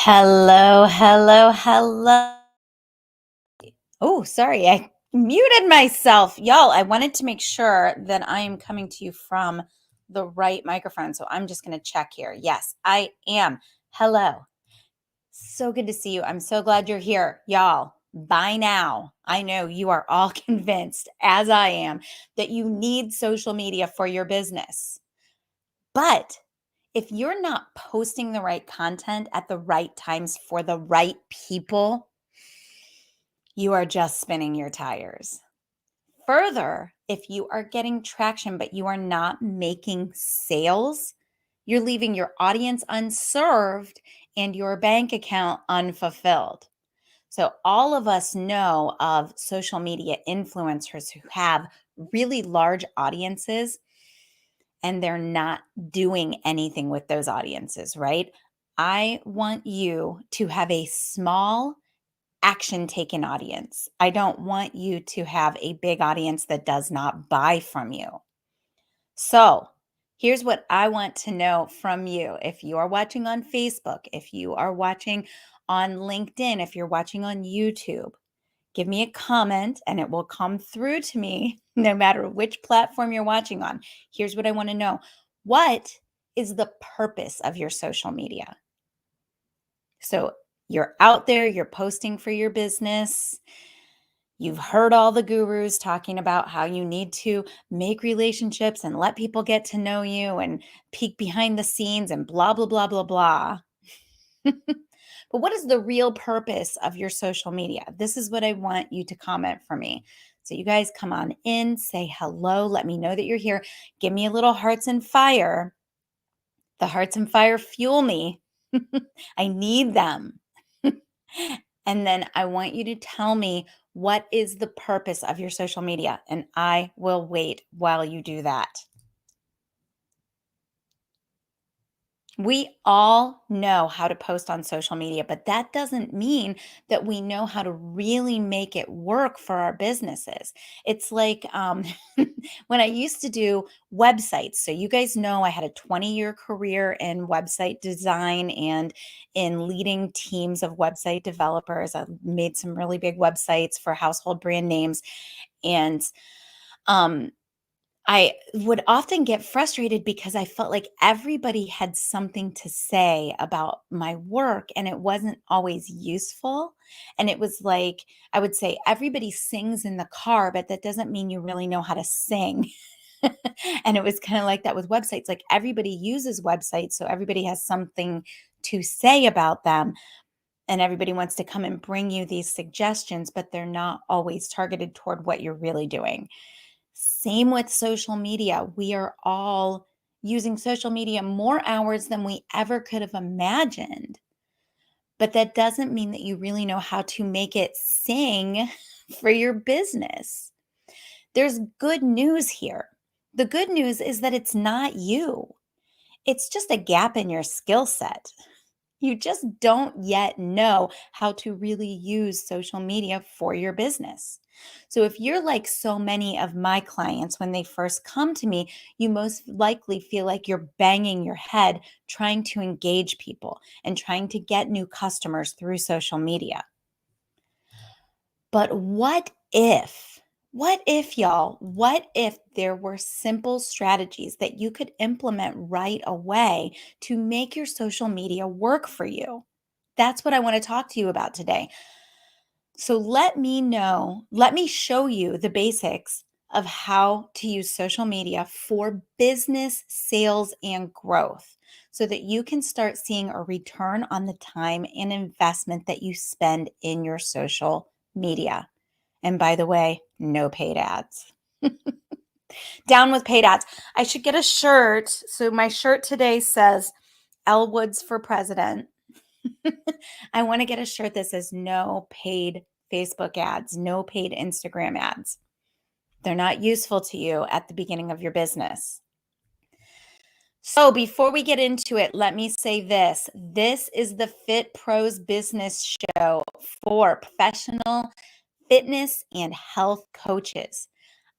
Hello, hello, hello. Oh, sorry, I muted myself. Y'all, I wanted to make sure that I am coming to you from the right microphone. So I'm just going to check here. Yes, I am. Hello. So good to see you. I'm so glad you're here. Y'all, by now, I know you are all convinced, as I am, that you need social media for your business. But if you're not posting the right content at the right times for the right people, you are just spinning your tires. Further, if you are getting traction, but you are not making sales, you're leaving your audience unserved and your bank account unfulfilled. So, all of us know of social media influencers who have really large audiences and they're not doing anything with those audiences, right? I want you to have a small action taken audience. I don't want you to have a big audience that does not buy from you. So, here's what I want to know from you. If you are watching on Facebook, if you are watching on LinkedIn, if you're watching on YouTube, give me a comment and it will come through to me no matter which platform you're watching on. Here's what I want to know. What is the purpose of your social media? So you're out there, you're posting for your business. You've heard all the gurus talking about how you need to make relationships and let people get to know you and peek behind the scenes and blah, blah, blah, blah, blah. But what is the real purpose of your social media? This is what I want you to comment for me. So, you guys come on in, say hello, let me know that you're here. Give me a little hearts and fire. The hearts and fire fuel me. I need them. And then I want you to tell me what is the purpose of your social media, and I will wait while you do that. We all know how to post on social media, but that doesn't mean that we know how to really make it work for our businesses. It's like when I used to do websites. So, you guys know I had a 20-year career in website design and in leading teams of website developers. I made some really big websites for household brand names. And um, I would often get frustrated because I felt like everybody had something to say about my work and it wasn't always useful. And it was like, I would say, everybody sings in the car, but that doesn't mean you really know how to sing. And it was kind of like that with websites. Like everybody uses websites, so everybody has something to say about them. And everybody wants to come and bring you these suggestions, but they're not always targeted toward what you're really doing. Same with social media. We are all using social media more hours than we ever could have imagined. But that doesn't mean that you really know how to make it sing for your business. There's good news here. The good news is that it's not you, it's just a gap in your skill set. You just don't yet know how to really use social media for your business. So, if you're like so many of my clients when they first come to me, you most likely feel like you're banging your head trying to engage people and trying to get new customers through social media. But what if? What if, y'all? What if there were simple strategies that you could implement right away to make your social media work for you? That's what I want to talk to you about today. So let me show you the basics of how to use social media for business, sales, and growth so that you can start seeing a return on the time and investment that you spend in your social media. And by the way, no paid ads. Down with paid ads. I should get a shirt. So my shirt today says Elle Woods for president. I want to get a shirt that says no paid Facebook ads, no paid Instagram ads. They're not useful to you at the beginning of your business. So, before we get into it, let me say this. This is the Fit Pros Business Show for professional fitness and health coaches.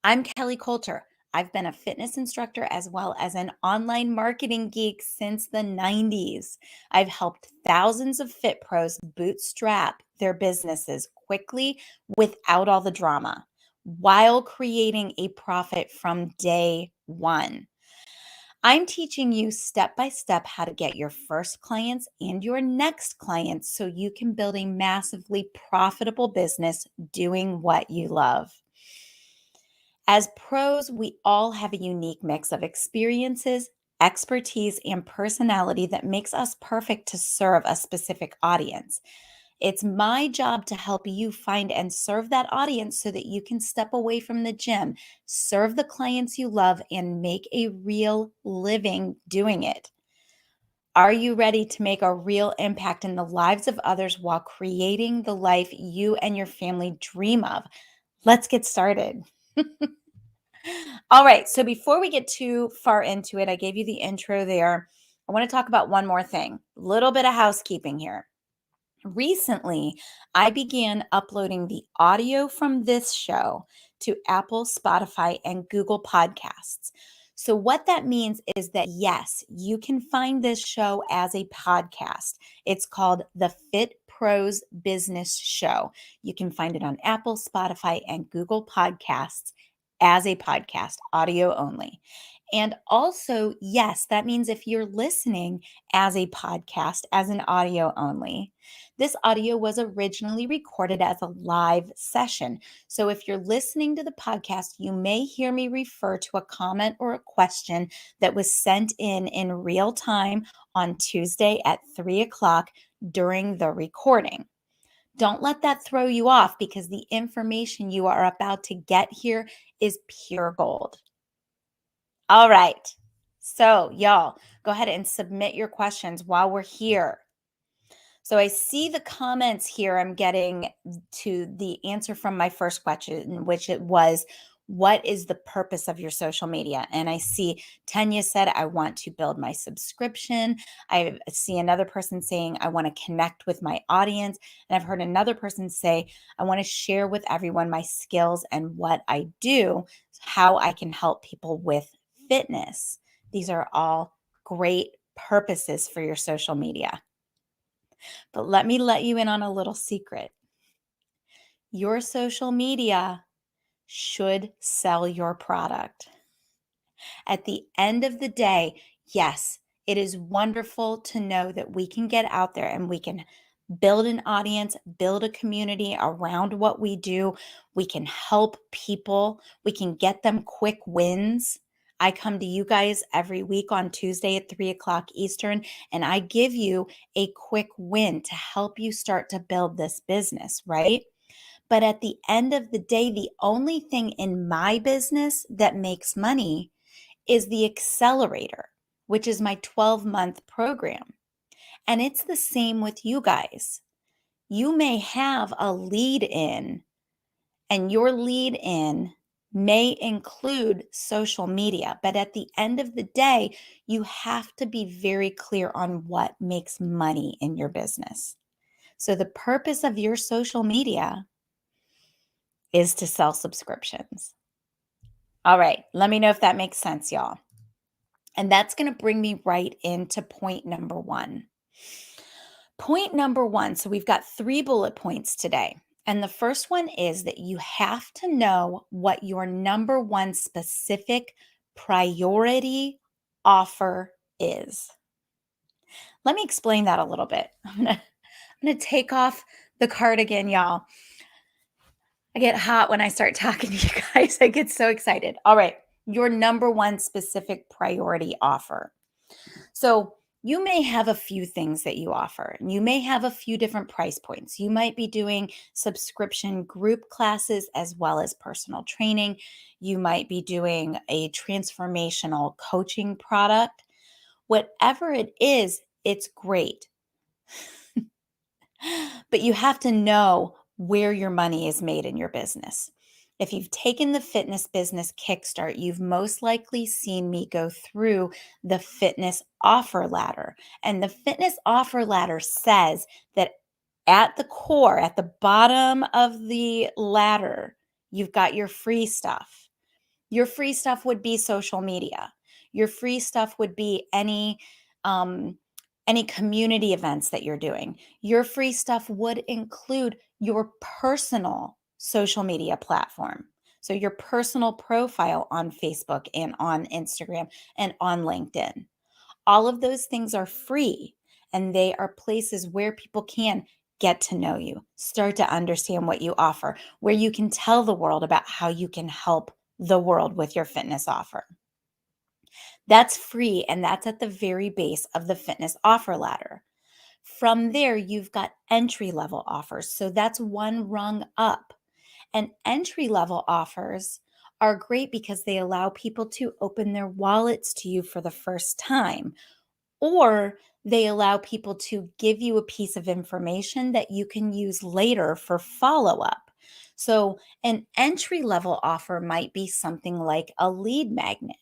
I'm Kelly Coulter. I've been a fitness instructor as well as an online marketing geek since the 90s. I've helped thousands of fit pros bootstrap their businesses quickly without all the drama while creating a profit from day one. I'm teaching you step by step how to get your first clients and your next clients so you can build a massively profitable business doing what you love. As pros, we all have a unique mix of experiences, expertise, and personality that makes us perfect to serve a specific audience. It's my job to help you find and serve that audience so that you can step away from the gym, serve the clients you love, and make a real living doing it. Are you ready to make a real impact in the lives of others while creating the life you and your family dream of? Let's get started. All right. So before we get too far into it, I gave you the intro there. I want to talk about one more thing, a little bit of housekeeping here. Recently, I began uploading the audio from this show to Apple, Spotify, and Google Podcasts. So, what that means is that yes, you can find this show as a podcast. It's called the Fit Pros Business Show. You can find it on Apple, Spotify, and Google Podcasts as a podcast, audio only. And also, yes, that means if you're listening as a podcast, as an audio only, this audio was originally recorded as a live session. So if you're listening to the podcast, you may hear me refer to a comment or a question that was sent in real time on Tuesday at 3 o'clock during the recording. Don't let that throw you off because the information you are about to get here is pure gold. All right. So, y'all, go ahead and submit your questions while we're here. So, I see the comments here. I'm getting to the answer from my first question, which it was, what is the purpose of your social media? And I see Tanya said, I want to build my subscription. I see another person saying, I want to connect with my audience. And I've heard another person say, I want to share with everyone my skills and what I do, how I can help people with fitness. These are all great purposes for your social media. But let me let you in on a little secret. Your social media should sell your product. At the end of the day, yes, it is wonderful to know that we can get out there and we can build an audience, build a community around what we do. We can help people, we can get them quick wins. I come to you guys every week on Tuesday at 3 o'clock Eastern, and I give you a quick win to help you start to build this business, right? But at the end of the day, the only thing in my business that makes money is the accelerator, which is my 12-month program. And it's the same with you guys. You may have a lead in, and your lead in may include social media, but at the end of the day, you have to be very clear on what makes money in your business. So the purpose of your social media is to sell subscriptions. All right, let me know if that makes sense, y'all. And that's going to bring me right into point number one. Point number one. So we've got 3 bullet points today. And the first one is that you have to know what your number one specific priority offer is. Let me explain that a little bit. I'm going to take off the cardigan, y'all. I get hot when I start talking to you guys. I get so excited. All right. Your number one specific priority offer. So you may have a few things that you offer. You may have a few different price points. You might be doing subscription group classes as well as personal training. You might be doing a transformational coaching product. Whatever it is, it's great. But you have to know where your money is made in your business. If you've taken the Fitness Business Kickstart, you've most likely seen me go through the fitness offer ladder. And the fitness offer ladder says that at the core, at the bottom of the ladder, you've got your free stuff. Your free stuff would be social media. Your free stuff would be um, any community events that you're doing. Your free stuff would include your personal social media platform. So your personal profile on Facebook and on Instagram and on LinkedIn. All of those things are free, and they are places where people can get to know you, start to understand what you offer, where you can tell the world about how you can help the world with your fitness offer. That's free, and that's at the very base of the fitness offer ladder. From there, you've got entry level offers. So that's one rung up. And entry level offers are great because they allow people to open their wallets to you for the first time, or they allow people to give you a piece of information that you can use later for follow up. So, an entry level offer might be something like a lead magnet.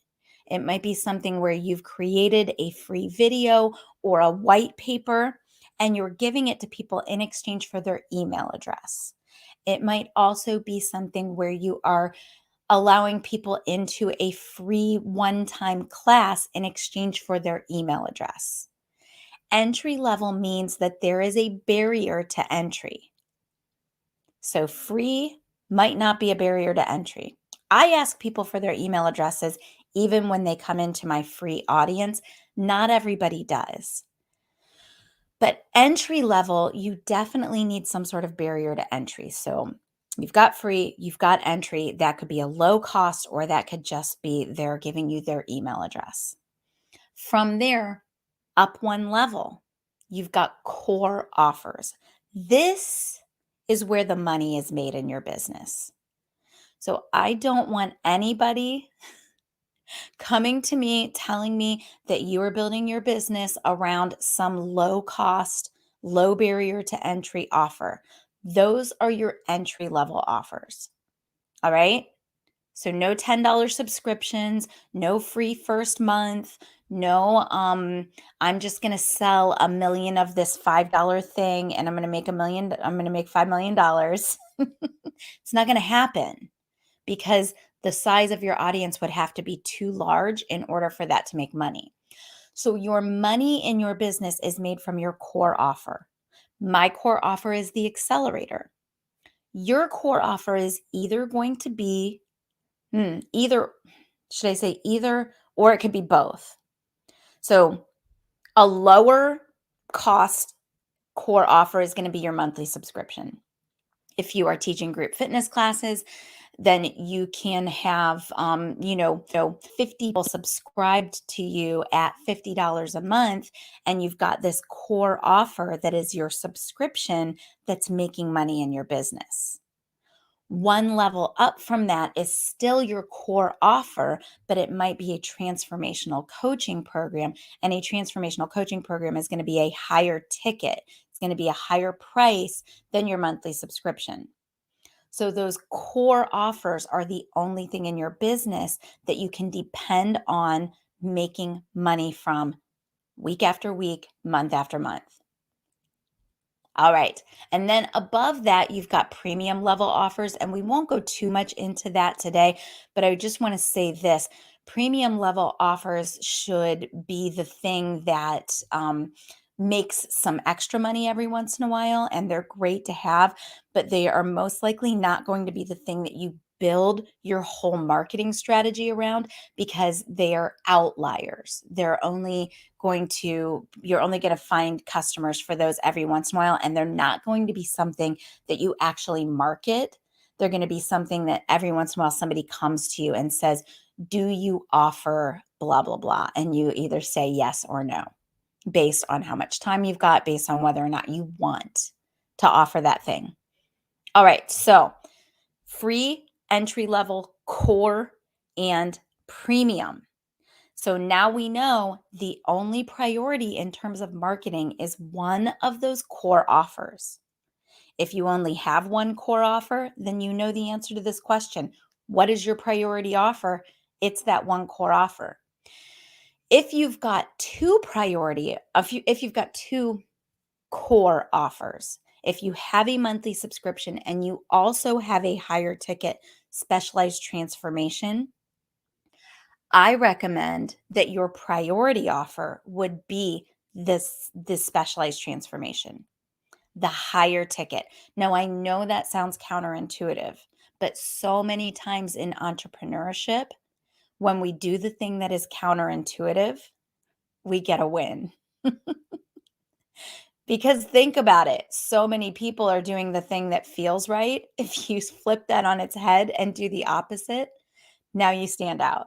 It might be something where you've created a free video or a white paper and you're giving it to people in exchange for their email address. It might also be something where you are allowing people into a free one time class in exchange for their email address. Entry level means that there is a barrier to entry. So, free might not be a barrier to entry. I ask people for their email addresses even when they come into my free audience. Not everybody does. But entry level, you definitely need some sort of barrier to entry. So you've got free, you've got entry. That could be a low cost, or that could just be they're giving you their email address. From there, up one level, you've got core offers. This is where the money is made in your business. So I don't want anybody coming to me telling me that you are building your business around some low cost, low barrier to entry offer. Those are your entry level offers. All right. So no $10 subscriptions, no free first month, no I'm just going to sell a million of this $5 thing and I'm going to make $5 million. It's not going to happen because the size of your audience would have to be too large in order for that to make money. So your money in your business is made from your core offer. My core offer is the accelerator. Your core offer is either going to be either, should I say either, or it could be both. So a lower cost core offer is going to be your monthly subscription. If you are teaching group fitness classes, then you can have 50 people subscribed to you at $50 a month, and you've got this core offer that is your subscription that's making money in your business. One level up from that is still your core offer, but it might be a transformational coaching program. And a transformational coaching program is going to be a higher ticket. It's going to be a higher price than your monthly subscription. So those core offers are the only thing in your business that you can depend on making money from week after week, month after month. All right. And then above that, you've got premium level offers. And we won't go too much into that today, but I just want to say this. Premium level offers should be the thing that makes some extra money every once in a while, and they're great to have, but they are most likely not going to be the thing that you build your whole marketing strategy around because they are outliers. You're only going to find customers for those every once in a while, and they're not going to be something that you actually market. They're going to be something that every once in a while somebody comes to you and says, do you offer blah, blah, blah? And you either say yes or no, based on how much time you've got, based on whether or not you want to offer that thing. All right. So free, entry level, core, and premium. So now we know the only priority in terms of marketing is one of those core offers. If you only have one core offer, then you know the answer to this question. What is your priority offer? It's that one core offer. If you've got if you've got two core offers, if you have a monthly subscription and you also have a higher ticket specialized transformation, I recommend that your priority offer would be this specialized transformation, the higher ticket. Now, I know that sounds counterintuitive, but so many times in entrepreneurship, when we do the thing that is counterintuitive, we get a win. Because think about it, so many people are doing the thing that feels right. If you flip that on its head and do the opposite, now you stand out.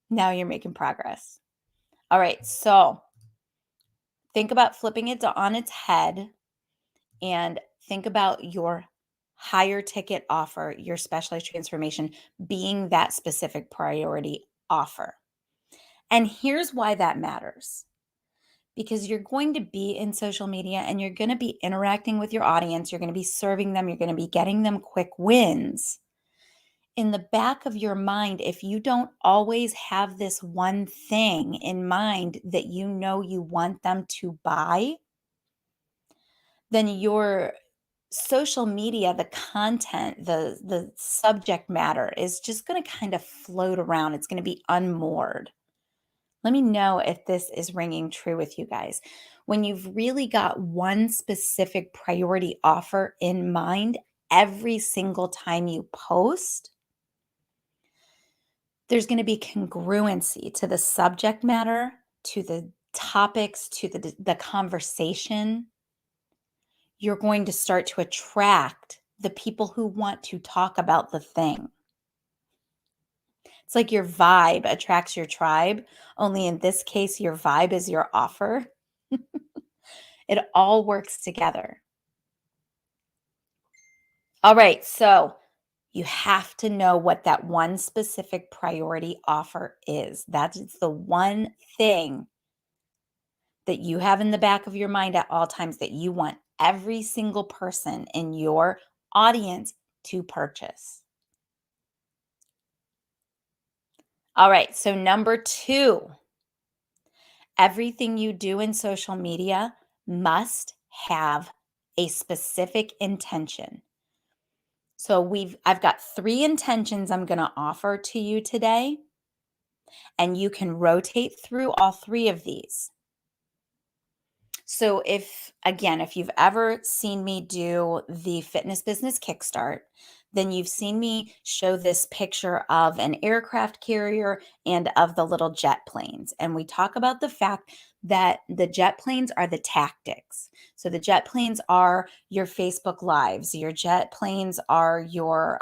Now you're making progress. All right, so think about flipping it on its head and think about your higher ticket offer, your specialized transformation being that specific priority offer. And here's why that matters. Because you're going to be in social media and you're going to be interacting with your audience, you're going to be serving them, you're going to be getting them quick wins. In the back of your mind, if you don't always have this one thing in mind that you know you want them to buy, then your social media, the content, the subject matter is just going to kind of float around. It's going to be unmoored. Let me know if this is ringing true with you guys. When you've really got one specific priority offer in mind every single time you post, there's going to be congruency to the subject matter, to the topics, to the conversation. You're going to start to attract the people who want to talk about the thing. It's like your vibe attracts your tribe, only in this case, your vibe is your offer. It all works together. All right, so you have to know what that one specific priority offer is. That is the one thing that you have in the back of your mind at all times that you want every single person in your audience to purchase. All right, so number 2, everything you do in social media must have a specific intention. So I've got 3 intentions I'm going to offer to you today, and you can rotate through all 3 of these. So if you've ever seen me do the Fitness Business Kickstart, then you've seen me show this picture of an aircraft carrier and of the little jet planes. And we talk about the fact that the jet planes are the tactics. So the jet planes are your Facebook lives, your jet planes are your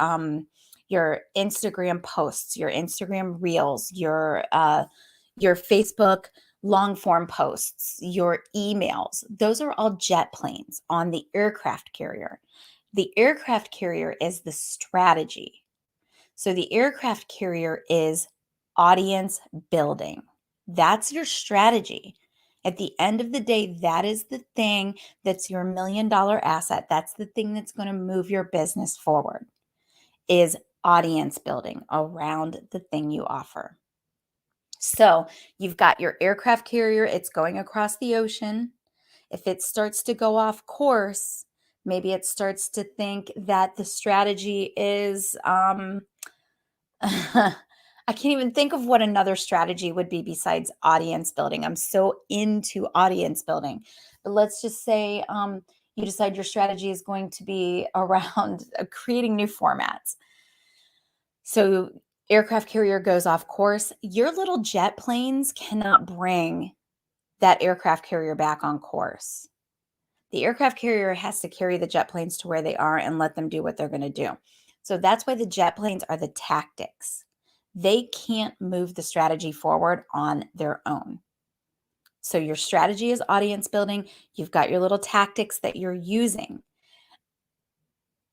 Instagram posts, your Instagram reels, your Facebook long form posts, your emails. Those are all jet planes on the aircraft carrier. The aircraft carrier is the strategy. So the aircraft carrier is audience building. That's your strategy. At the end of the day, that is the thing that's your $1,000,000 asset. That's the thing that's going to move your business forward, is audience building around the thing you offer. So you've got your aircraft carrier, it's going across the ocean. If it starts to go off course, maybe it starts to think that the strategy is, I can't even think of what another strategy would be besides audience building. I'm so into audience building. But let's just say you decide your strategy is going to be around creating new formats. So aircraft carrier goes off course. Your little jet planes cannot bring that aircraft carrier back on course. The aircraft carrier has to carry the jet planes to where they are and let them do what they're going to do. So that's why the jet planes are the tactics. They can't move the strategy forward on their own. So your strategy is audience building. You've got your little tactics that you're using.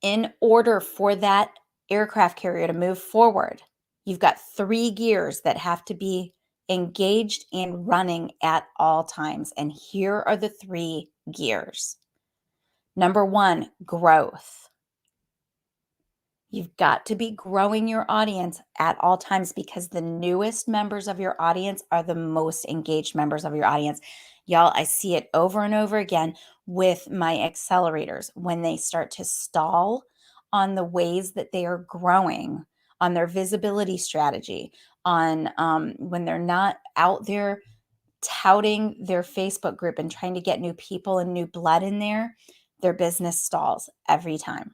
In order for that aircraft carrier to move forward, you've got 3 gears that have to be engaged and running at all times. And here are the 3 gears. Number 1, growth. You've got to be growing your audience at all times because the newest members of your audience are the most engaged members of your audience. Y'all, I see it over and over again with my accelerators when they start to stall on the ways that they are growing, on their visibility strategy, on when they're not out there touting their Facebook group and trying to get new people and new blood in there, their business stalls every time.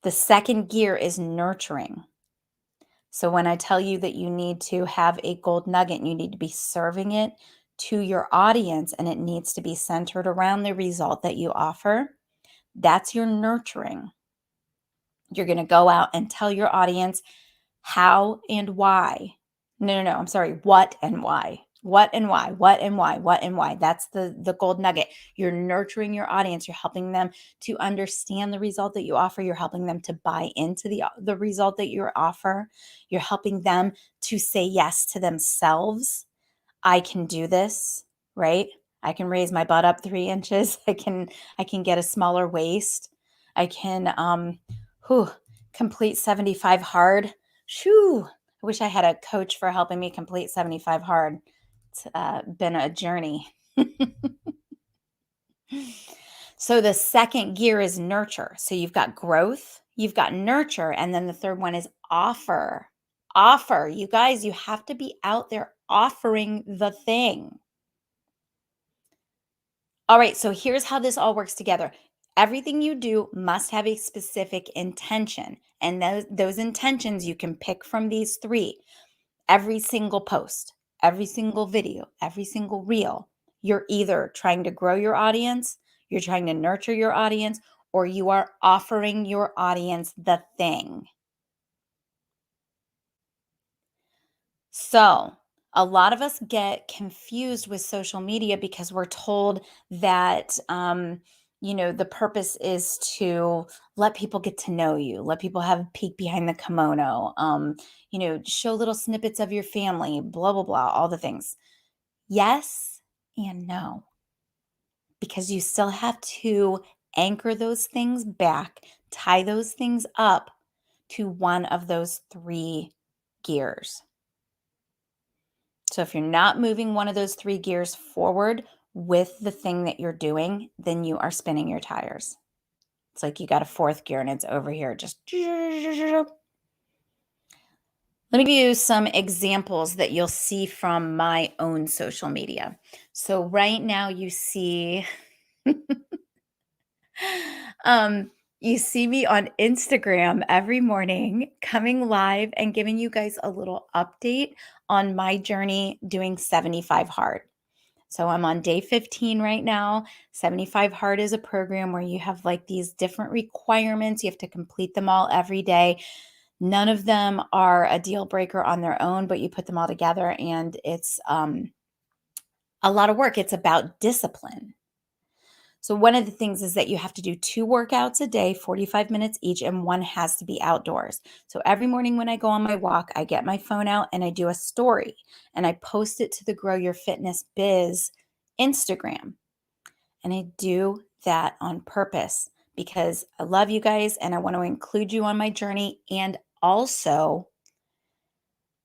The second gear is nurturing. So when I tell you that you need to have a gold nugget and you need to be serving it to your audience and it needs to be centered around the result that you offer, that's your nurturing. You're going to go out and tell your audience how and why. No, I'm sorry. What and why. What and why. What and why. What and why. That's the gold nugget. You're nurturing your audience. You're helping them to understand the result that you offer. You're helping them to buy into the result that you offer. You're helping them to say yes to themselves. I can do this, right? I can raise my butt up 3 inches. I can get a smaller waist. I can complete 75 hard. Shoo. I wish I had a coach for helping me complete 75 hard. It's been a journey. So the second gear is nurture. So you've got growth, you've got nurture, and then the third one is offer. Offer. You guys, you have to be out there offering the thing. All right, so here's how this all works together. Everything you do must have a specific intention. And those intentions you can pick from these three. Every single post, every single video, every single reel, you're either trying to grow your audience, you're trying to nurture your audience, or you are offering your audience the thing. So, a lot of us get confused with social media because we're told that, the purpose is to let people get to know you, let people have a peek behind the kimono, show little snippets of your family, blah, blah, blah, all the things. Yes and no, because you still have to anchor those things back, tie those things up to one of those three gears. So if you're not moving one of those three gears forward with the thing that you're doing, then you are spinning your tires. It's like you got a fourth gear and it's over here. Just let me give you some examples that you'll see from my own social media. So right now you see you see me on Instagram every morning coming live and giving you guys a little update on my journey doing 75 hard. So I'm on day 15 right now. 75 hard is a program where you have like these different requirements. You have to complete them all every day. None of them are a deal breaker on their own, but you put them all together and it's a lot of work. It's about discipline. So one of the things is that you have to do 2 workouts a day, 45 minutes each, and one has to be outdoors. So every morning when I go on my walk, I get my phone out and I do a story and I post it to the Grow Your Fitness Biz Instagram. And I do that on purpose because I love you guys and I want to include you on my journey. And also,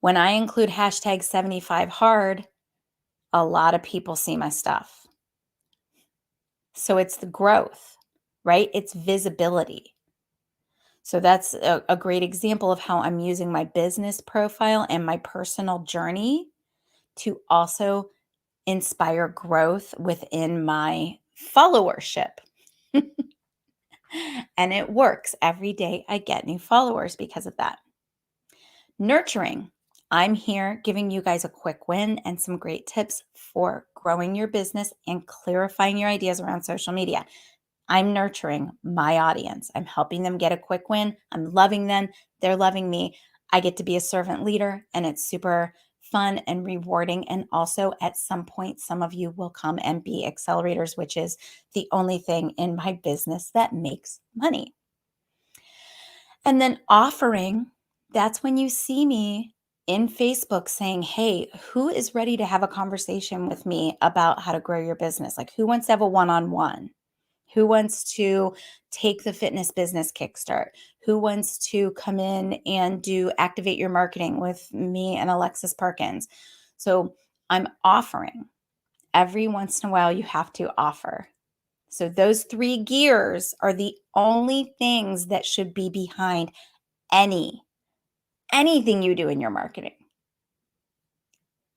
when I include hashtag 75 hard, a lot of people see my stuff. So it's the growth, right? It's visibility. So that's a great example of how I'm using my business profile and my personal journey to also inspire growth within my followership. And it works. Every day I get new followers because of that. Nurturing. I'm here giving you guys a quick win and some great tips for growing your business and clarifying your ideas around social media. I'm nurturing my audience. I'm helping them get a quick win. I'm loving them. They're loving me. I get to be a servant leader and it's super fun and rewarding. And also at some point, some of you will come and be accelerators, which is the only thing in my business that makes money. And then offering, that's when you see me in Facebook saying, hey, who is ready to have a conversation with me about how to grow your business? Like who wants to have a one-on-one? Who wants to take the fitness business kickstart? Who wants to come in and do activate your marketing with me and Alexis Perkins? So I'm offering. Every once in a while, you have to offer. So those three gears are the only things that should be behind any anything you do in your marketing,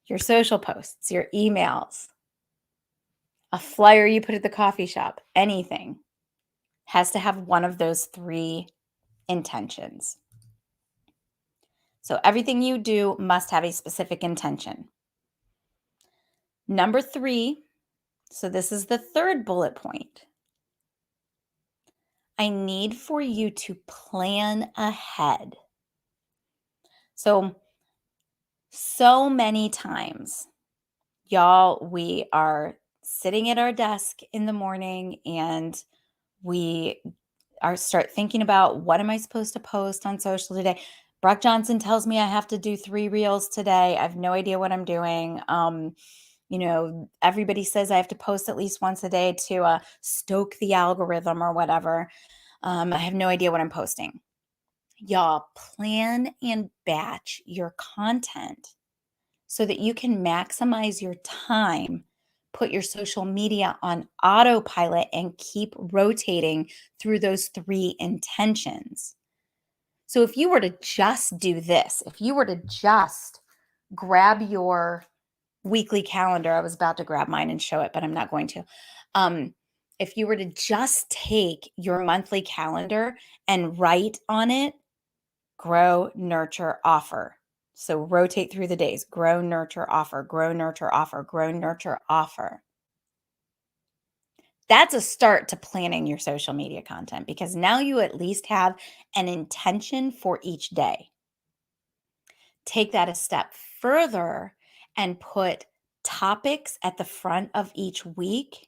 your social posts, your emails, a flyer you put at the coffee shop, anything has to have one of those three intentions. So everything you do must have a specific intention. Number 3, so this is the third bullet point. I need for you to plan ahead. So many times, y'all, we are sitting at our desk in the morning and we start thinking about, what am I supposed to post on social today? Brock Johnson tells me I have to do 3 reels today. I have no idea what I'm doing. Everybody says I have to post at least once a day to stoke the algorithm or whatever. I have no idea what I'm posting. Y'all, plan and batch your content so that you can maximize your time, put your social media on autopilot, and keep rotating through those 3 intentions. So if you were to just do this, if you were to just grab your weekly calendar, I was about to grab mine and show it, but I'm not going to. If you were to just take your monthly calendar and write on it, grow, nurture, offer. So rotate through the days, grow, nurture, offer, grow, nurture, offer, grow, nurture, offer. That's a start to planning your social media content, because now you at least have an intention for each day. Take that a step further and put topics at the front of each week.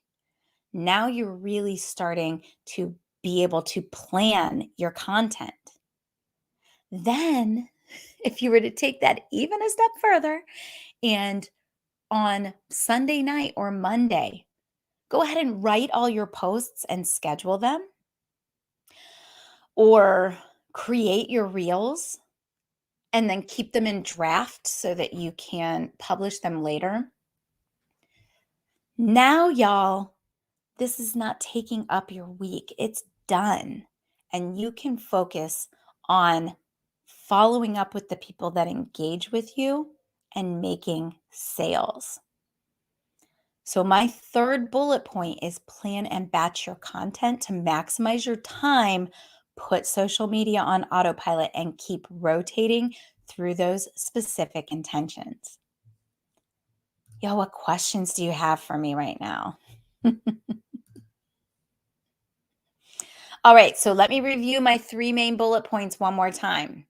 Now you're really starting to be able to plan your content. Then, if you were to take that even a step further, and on Sunday night or Monday, go ahead and write all your posts and schedule them, or create your reels and then keep them in draft so that you can publish them later. Now, y'all, this is not taking up your week. It's done. And you can focus on following up with the people that engage with you and making sales. So my third bullet point is plan and batch your content to maximize your time, put social media on autopilot, and keep rotating through those specific intentions. Yo, what questions do you have for me right now? All right, so let me review my 3 main bullet points one more time.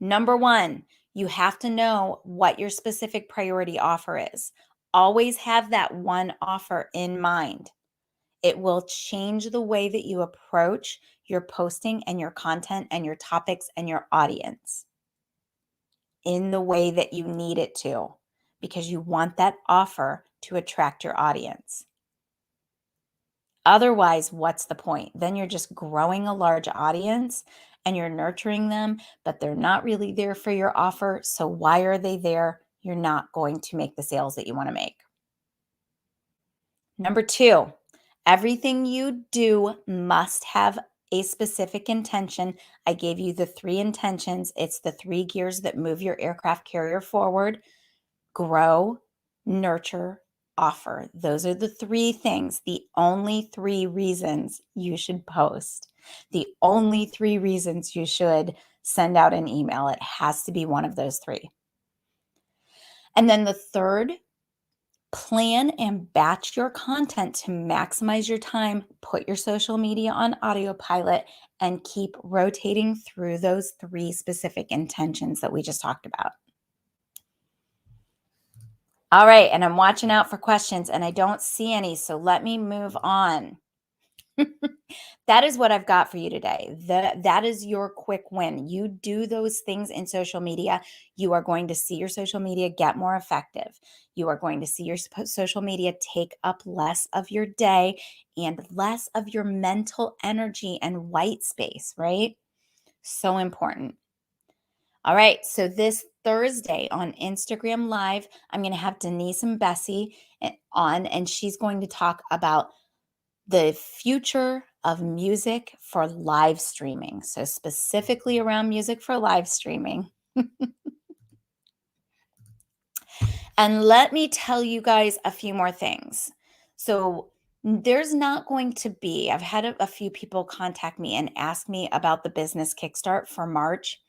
Number 1, you have to know what your specific priority offer is. Always have that one offer in mind. It will change the way that you approach your posting and your content and your topics and your audience in the way that you need it to, because you want that offer to attract your audience. Otherwise, what's the point? Then you're just growing a large audience and you're nurturing them, but they're not really there for your offer. So why are they there? You're not going to make the sales that you want to make. Number 2, everything you do must have a specific intention. I gave you the 3 intentions. It's the 3 gears that move your aircraft carrier forward: grow, nurture, offer. Those are the 3 things, the only 3 reasons you should post, the only 3 reasons you should send out an email. It has to be one of those 3. And then the third, plan and batch your content to maximize your time, put your social media on autopilot, and keep rotating through those 3 specific intentions that we just talked about. All right, and I'm watching out for questions and I don't see any, so let me move on. That is what I've got for you today. That is your quick win. You do those things in social media, you are going to see your social media get more effective. You are going to see your social media take up less of your day and less of your mental energy and white space, right? So important. All right, so this Thursday on Instagram Live, I'm going to have Denise and Bessie on, and she's going to talk about the future of music for live streaming. So specifically around music for live streaming. And let me tell you guys a few more things. So, there's not going to be, I've had a few people contact me and ask me about the business kickstart for March.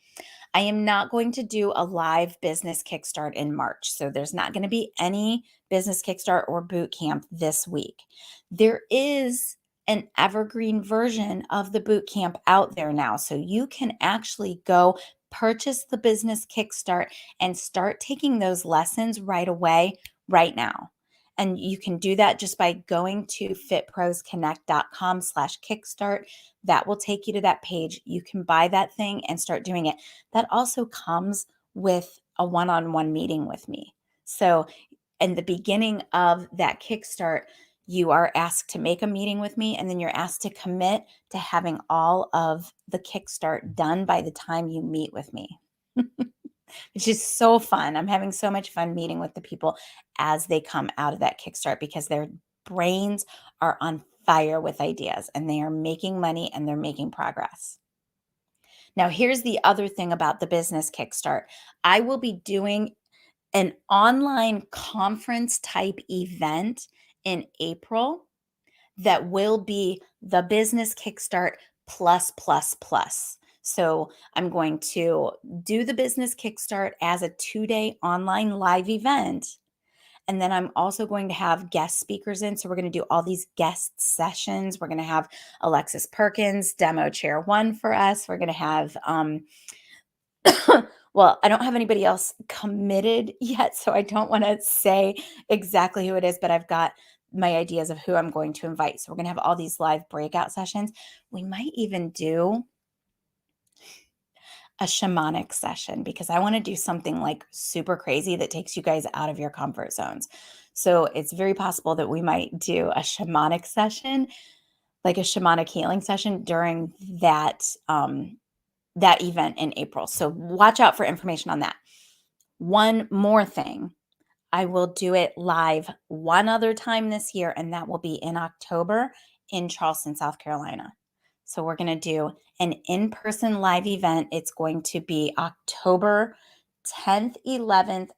I am not going to do a live business kickstart in March. So there's not going to be any business kickstart or boot camp this week. There is an evergreen version of the boot camp out there now. So you can actually go purchase the business kickstart and start taking those lessons right away, right now. And you can do that just by going to fitprosconnect.com/kickstart. That will take you to that page. You can buy that thing and start doing it. That also comes with a one-on-one meeting with me. So in the beginning of that kickstart, you are asked to make a meeting with me, and then you're asked to commit to having all of the kickstart done by the time you meet with me. Which is so fun. I'm having so much fun meeting with the people as they come out of that kickstart because their brains are on fire with ideas and they are making money and they're making progress. Now, here's the other thing about the business kickstart. I will be doing an online conference type event in April that will be the business kickstart plus plus plus. So I'm going to do the business kickstart as a 2-day online live event. And then I'm also going to have guest speakers in. So we're going to do all these guest sessions. We're going to have Alexis Perkins, demo chair one for us. We're going to have well, I don't have anybody else committed yet, so I don't want to say exactly who it is, but I've got my ideas of who I'm going to invite. So we're going to have all these live breakout sessions. We might even do a shamanic session because I want to do something like super crazy that takes you guys out of your comfort zones. So it's very possible that we might do a shamanic session, like a shamanic healing session during that event in April. So watch out for information on that. One more thing, I will do it live one other time this year, and that will be in October in Charleston, South Carolina. So we're going to do an in-person live event. It's going to be October 10th, 11th,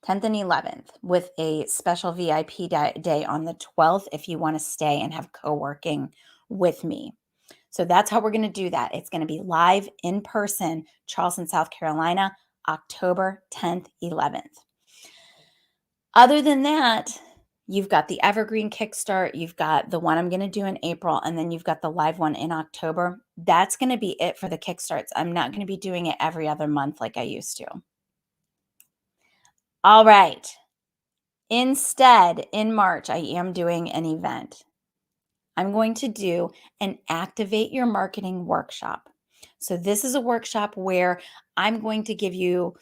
10th and 11th with a special VIP day on the 12th if you want to stay and have co-working with me. So that's how we're going to do that. It's going to be live in person, Charleston, South Carolina, October 10th, 11th. Other than that, you've got the Evergreen Kickstart, you've got the one I'm going to do in April, and then you've got the live one in October. That's going to be it for the Kickstarts. I'm not going to be doing it every other month like I used to. All right. Instead, in March, I am doing an event. I'm going to do an Activate Your Marketing workshop. So this is a workshop where I'm going to give you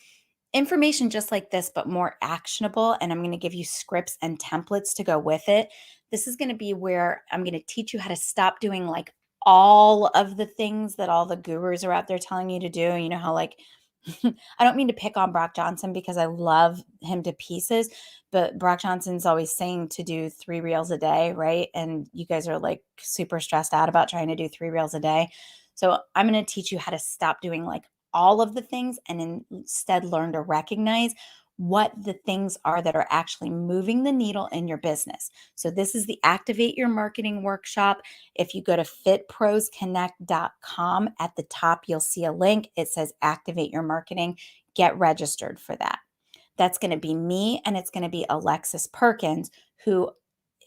information just like this, but more actionable. And I'm going to give you scripts and templates to go with it. This is going to be where I'm going to teach you how to stop doing like all of the things that all the gurus are out there telling you to do. You know how like, I don't mean to pick on Brock Johnson because I love him to pieces, but Brock Johnson's always saying to do 3 reels a day, right? And you guys are like super stressed out about trying to do 3 reels a day. So I'm going to teach you how to stop doing like all of the things and instead learn to recognize what the things are that are actually moving the needle in your business. So this is the Activate Your Marketing workshop. If you go to fitprosconnect.com, at the top, you'll see a link. It says Activate Your Marketing. Get registered for that. That's going to be me, and it's going to be Alexis Perkins, who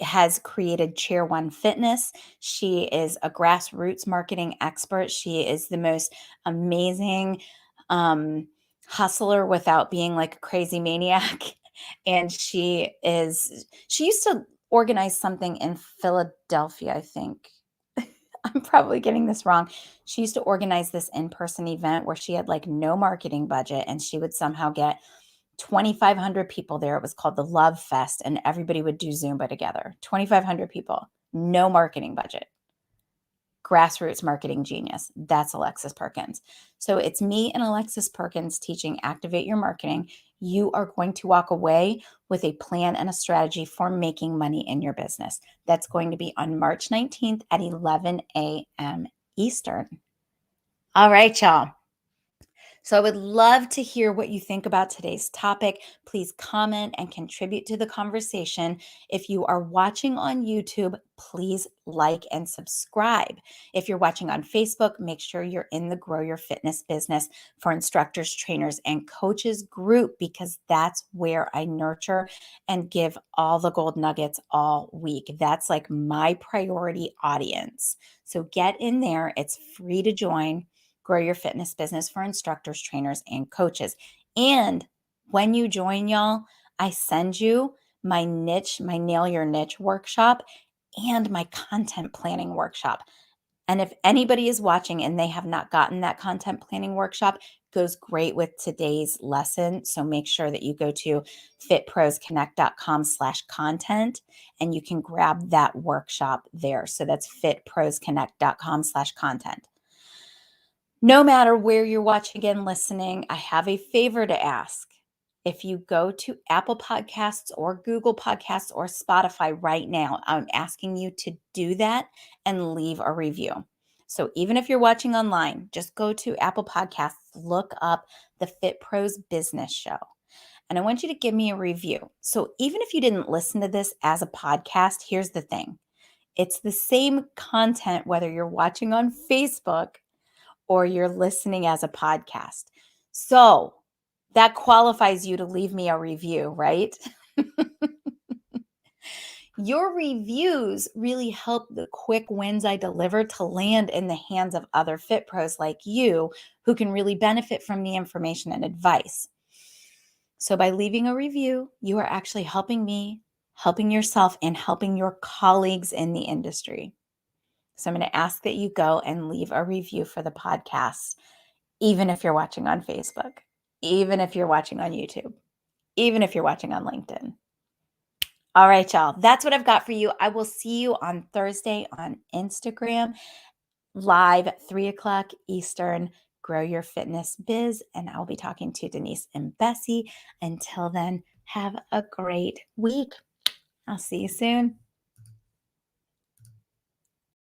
has created Chair One Fitness. She is a grassroots marketing expert. She is the most amazing hustler without being like a crazy maniac. And she used to organize something in Philadelphia, I think. I'm probably getting this wrong. She used to organize this in-person event where she had like no marketing budget and she would somehow get 2,500 people there. It was called the Love Fest, and everybody would do Zumba together. 2,500 people, no marketing budget. Grassroots marketing genius. That's Alexis Perkins. So it's me and Alexis Perkins teaching Activate Your Marketing. You are going to walk away with a plan and a strategy for making money in your business. That's going to be on March 19th at 11 a.m. Eastern. All right, y'all. So I would love to hear what you think about today's topic. Please comment and contribute to the conversation. If you are watching on YouTube, please like and subscribe. If you're watching on Facebook, make sure you're in the Grow Your Fitness Business for Instructors, Trainers, and Coaches group, because that's where I nurture and give all the gold nuggets all week. That's like my priority audience. So get in there. It's free to join. Grow Your Fitness Business for Instructors, Trainers, and Coaches. And when you join, y'all, I send you my niche, my Nail Your Niche workshop and my content planning workshop. And if anybody is watching and they have not gotten that content planning workshop, goes great with today's lesson. So make sure that you go to fitprosconnect.com/content and you can grab that workshop there. So that's fitprosconnect.com/content. No matter where you're watching and listening, I have a favor to ask. If you go to Apple Podcasts or Google Podcasts or Spotify right now, I'm asking you to do that and leave a review. So even if you're watching online, just go to Apple Podcasts, look up the Fit Pros Business Show, and I want you to give me a review. So even if you didn't listen to this as a podcast, here's the thing. It's the same content whether you're watching on Facebook or you're listening as a podcast. So that qualifies you to leave me a review, right? Your reviews really help the quick wins I deliver to land in the hands of other fit pros like you who can really benefit from the information and advice. So by leaving a review, you are actually helping me, helping yourself, and helping your colleagues in the industry. So I'm going to ask that you go and leave a review for the podcast, even if you're watching on Facebook, even if you're watching on YouTube, even if you're watching on LinkedIn. All right, y'all. That's what I've got for you. I will see you on Thursday on Instagram, live 3:00 Eastern. Grow Your Fitness Biz. And I'll be talking to Denise and Bessie. Until then, have a great week. I'll see you soon.